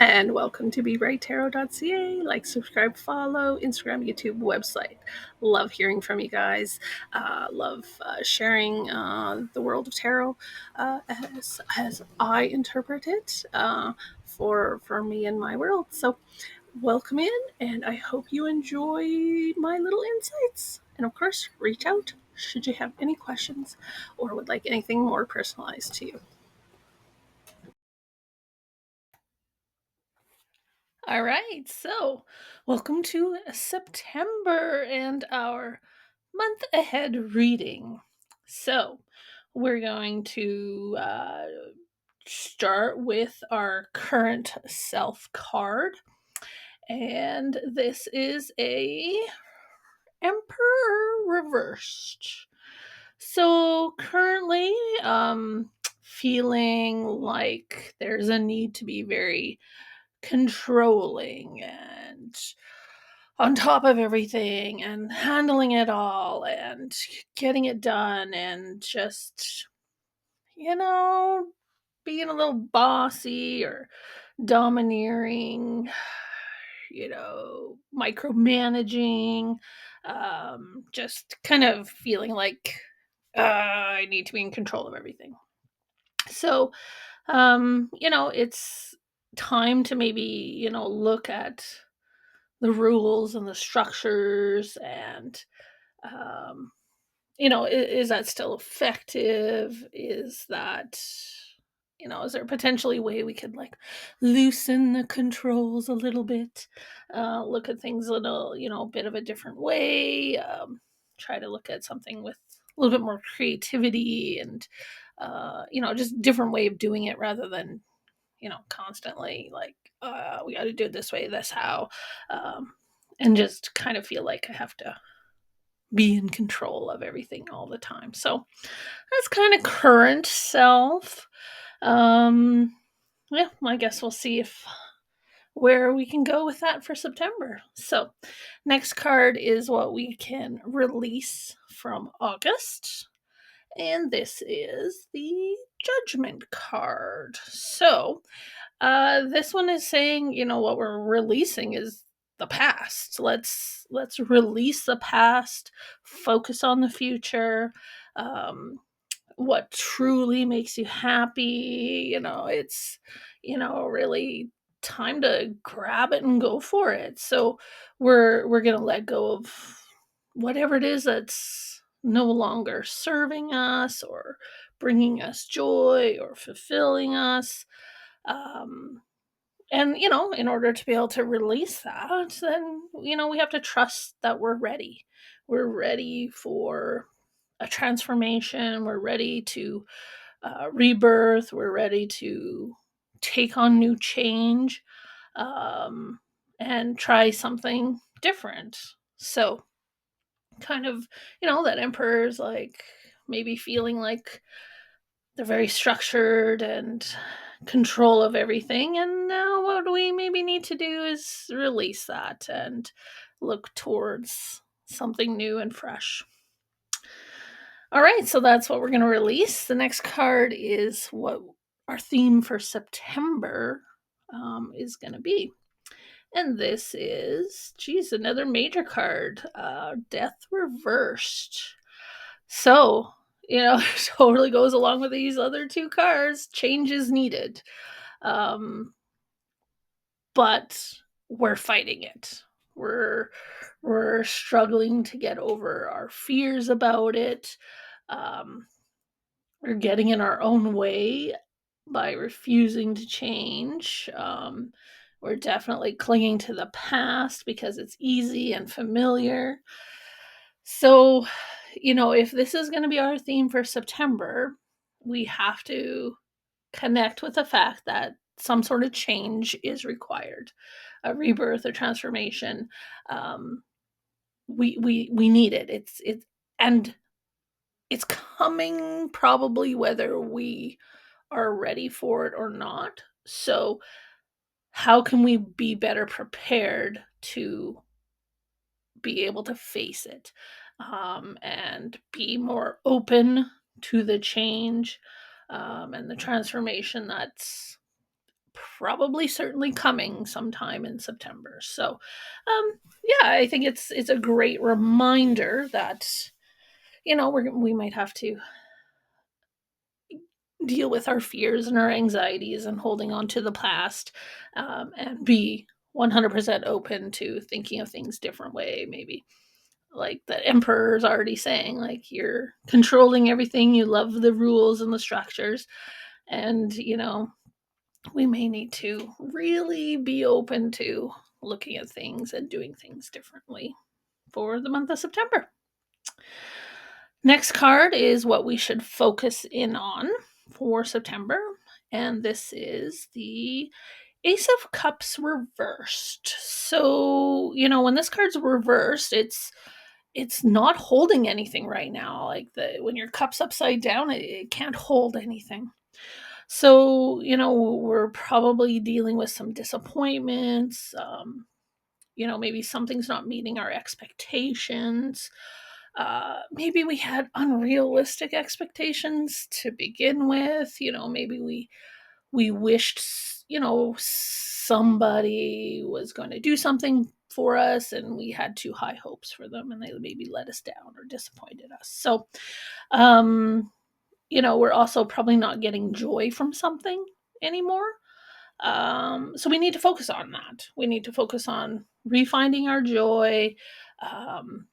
And welcome to BeRightTarot.ca. Like, subscribe, follow, Instagram, YouTube, website. Love hearing from you guys. Love sharing the world of tarot as I interpret it for me and my world. So, welcome in, and I hope you enjoy my little insights. And of course, reach out should you have any questions or would like anything more personalized to you. All right, so welcome to September and our month ahead reading. So, we're going to start with our current self card, and this is a Emperor reversed. So, currently, feeling like there's a need to be very controlling and on top of everything and handling it all and getting it done and just, you know, being a little bossy or domineering, micromanaging, just kind of feeling like I need to be in control of everything. So, it's time to maybe, look at the rules and the structures and um is that still effective? Is that, is there potentially a way we could like loosen the controls a little bit, look at things a little, bit of a different way, try to look at something with a little bit more creativity and just different way of doing it rather than, constantly like, we got to do it this way, this how, um, and just kind of feel like I have to be in control of everything all the time. So that's kind of current self. Um, yeah, I guess we'll see if where we can go with that for September. So, next card is what we can release from August. And this is the Judgment card. So, this one is saying, what we're releasing is the past. Let's release the past, focus on the future. Um, what truly makes you happy, it's, really time to grab it and go for it. So we're going to let go of whatever it is that's no longer serving us or bringing us joy or fulfilling us. Um, and, in order to be able to release that, then, we have to trust that we're ready. We're ready for a transformation. We're ready to rebirth. We're ready to take on new change, um, and try something different. So, kind of, that emperor's like maybe feeling like they're very structured and control of everything. And now what we maybe need to do is release that and look towards something new and fresh. All right, so that's what we're going to release. The next card is what our theme for September is going to be. And this is, geez, another major card, Death Reversed. So, totally goes along with these other two cards. Change is needed. Um, but we're fighting it. We're we're struggling to get over our fears about it. Um, we're getting in our own way by refusing to change. We're definitely clinging to the past because it's easy and familiar. So, if this is going to be our theme for September, we have to connect with the fact that some sort of change is required, a rebirth, a transformation. Um, we need it. And it's coming probably whether we are ready for it or not. So, how can we be better prepared to be able to face it, and be more open to the change, and the transformation that's probably certainly coming sometime in September. So, yeah, I think it's a great reminder that we might have to deal with our fears and our anxieties and holding on to the past, and be 100% open to thinking of things different way. Maybe like the emperor's already saying, like, you're controlling everything, you love the rules and the structures, and we may need to really be open to looking at things and doing things differently for the month of September. Next card is what we should focus in on for September, and this is the Ace of Cups reversed. So, when this card's reversed, it's not holding anything right now. Like, when your cup's upside down, it can't hold anything. So, we're probably dealing with some disappointments. Maybe something's not meeting our expectations. Maybe we had unrealistic expectations to begin with. Maybe we wished, somebody was going to do something for us, and we had too high hopes for them, and they maybe let us down or disappointed us. So, um, we're also probably not getting joy from something anymore. So we need to focus on that. We need to focus on refinding our joy. Um,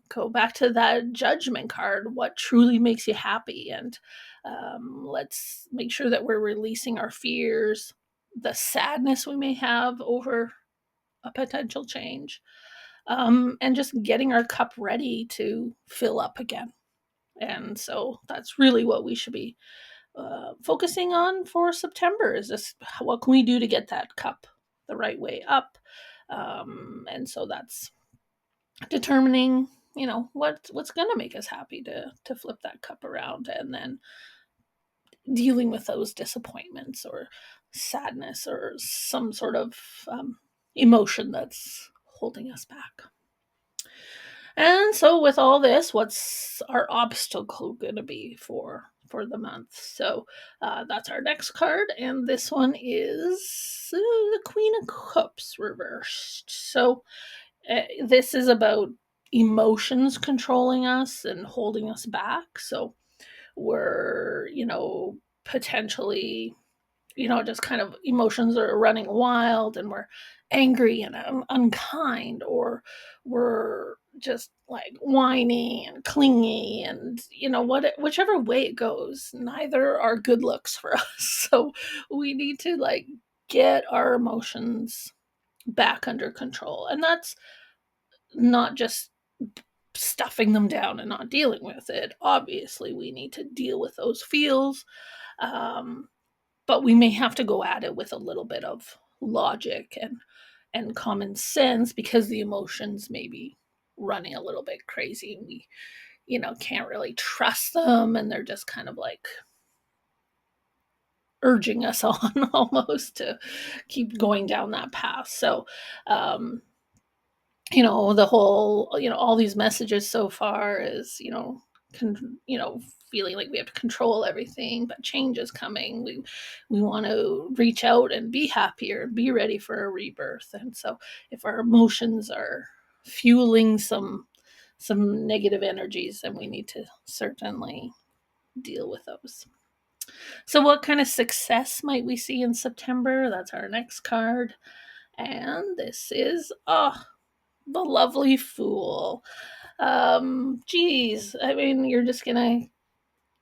go back to that judgment card. What truly makes you happy? And let's make sure that we're releasing our fears, the sadness we may have over a potential change, and just getting our cup ready to fill up again. And so that's really what we should be focusing on for September. Is this, what can we do to get that cup the right way up? And so that's determining, what's going to make us happy to flip that cup around, and then dealing with those disappointments or sadness or some sort of emotion that's holding us back. And so with all this, what's our obstacle going to be for the month? So that's our next card, and this one is the Queen of Cups reversed. So this is about emotions controlling us and holding us back. So we're, potentially, just kind of emotions are running wild, and we're angry and unkind, or we're just like whiny and clingy, and whichever way it goes, neither are good looks for us. So we need to like get our emotions back under control, and that's not just stuffing them down and not dealing with it. Obviously we need to deal with those feels, um, but we may have to go at it with a little bit of logic and common sense, because the emotions may be running a little bit crazy, and we can't really trust them, and they're just kind of like urging us on almost to keep going down that path. So um the whole, all these messages so far is, feeling like we have to control everything, but change is coming. We want to reach out and be happier and be ready for a rebirth. And so if our emotions are fueling some negative energies, then we need to certainly deal with those. So what kind of success might we see in September? That's our next card. And this is the lovely Fool. Geez, I mean, you're just gonna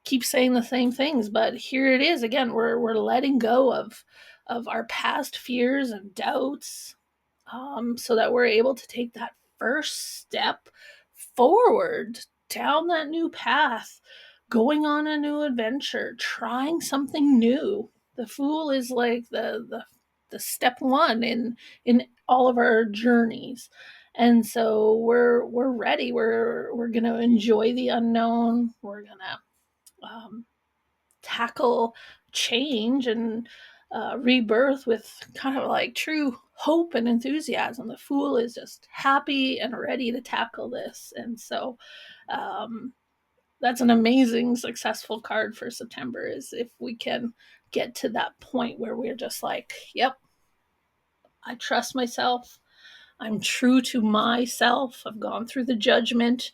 keep saying the same things, but here it is again. We're letting go of our past fears and doubts, so that we're able to take that first step forward down that new path, going on a new adventure, trying something new. The Fool is like the step one in all of our journeys. And so we're ready. We're gonna enjoy the unknown. We're gonna tackle change and rebirth with kind of like true hope and enthusiasm. The Fool is just happy and ready to tackle this. And so um, that's an amazing, successful card for September, is if we can get to that point where we're just like, yep, I trust myself. I'm true to myself. I've gone through the judgment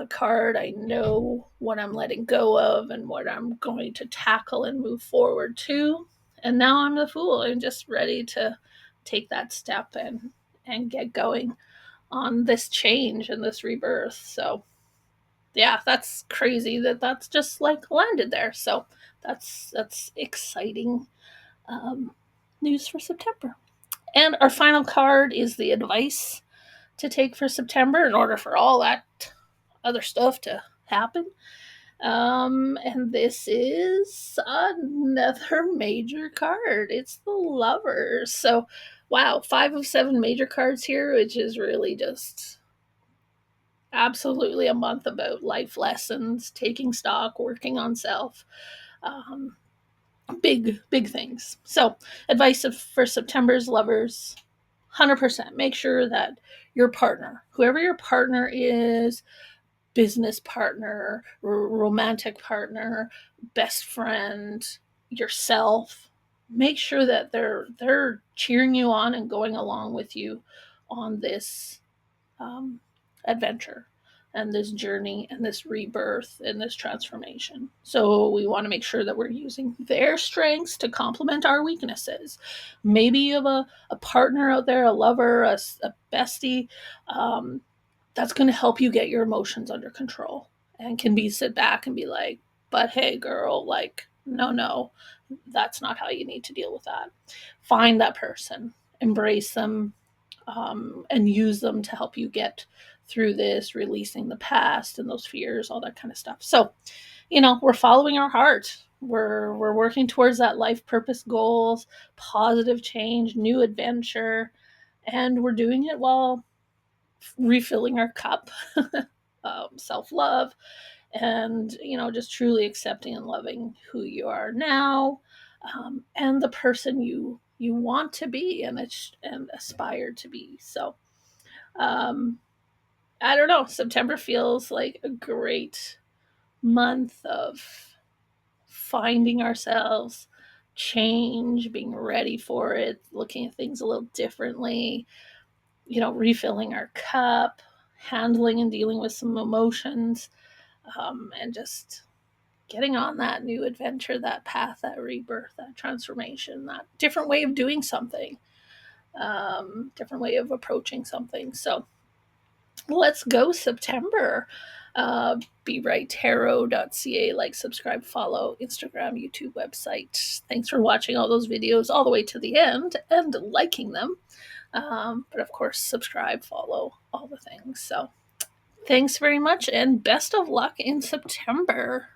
card. I know what I'm letting go of and what I'm going to tackle and move forward to. And now I'm the fool. I'm just ready to take that step and get going on this change and this rebirth. So yeah, that's crazy that that's just like landed there. So that's exciting um, news for September. And our final card is the advice to take for September in order for all that other stuff to happen. And this is another major card. It's the Lovers. So, wow, 5 of 7 major cards here, which is really just absolutely a month about life lessons, taking stock, working on self. Um, big things. So, advice for September's Lovers: 100% make sure that your partner, whoever your partner is, business partner, romantic partner, best friend, yourself, make sure that they're cheering you on and going along with you on this um, adventure and this journey and this rebirth and this transformation. So we want to make sure that we're using their strengths to complement our weaknesses. Maybe you have a partner out there, a lover, a bestie, that's going to help you get your emotions under control and can be sit back and be like, but hey, girl, like, no, that's not how you need to deal with that. Find that person, embrace them, and use them to help you get through this, releasing the past and those fears, all that kind of stuff. So, we're following our heart. We're working towards that life purpose goals, positive change, new adventure, and we're doing it while refilling our cup, self love, and just truly accepting and loving who you are now, and the person you want to be and aspire to be. So um, I don't know. September feels like a great month of finding ourselves, change, being ready for it, looking at things a little differently, refilling our cup, handling and dealing with some emotions, and just getting on that new adventure, that path, that rebirth, that transformation, that different way of doing something, different way of approaching something. So let's go, September. BeRightTarot.ca, like, subscribe, follow, Instagram, YouTube, website. Thanks for watching all those videos all the way to the end and liking them. But of course, subscribe, follow, all the things. So thanks very much and best of luck in September.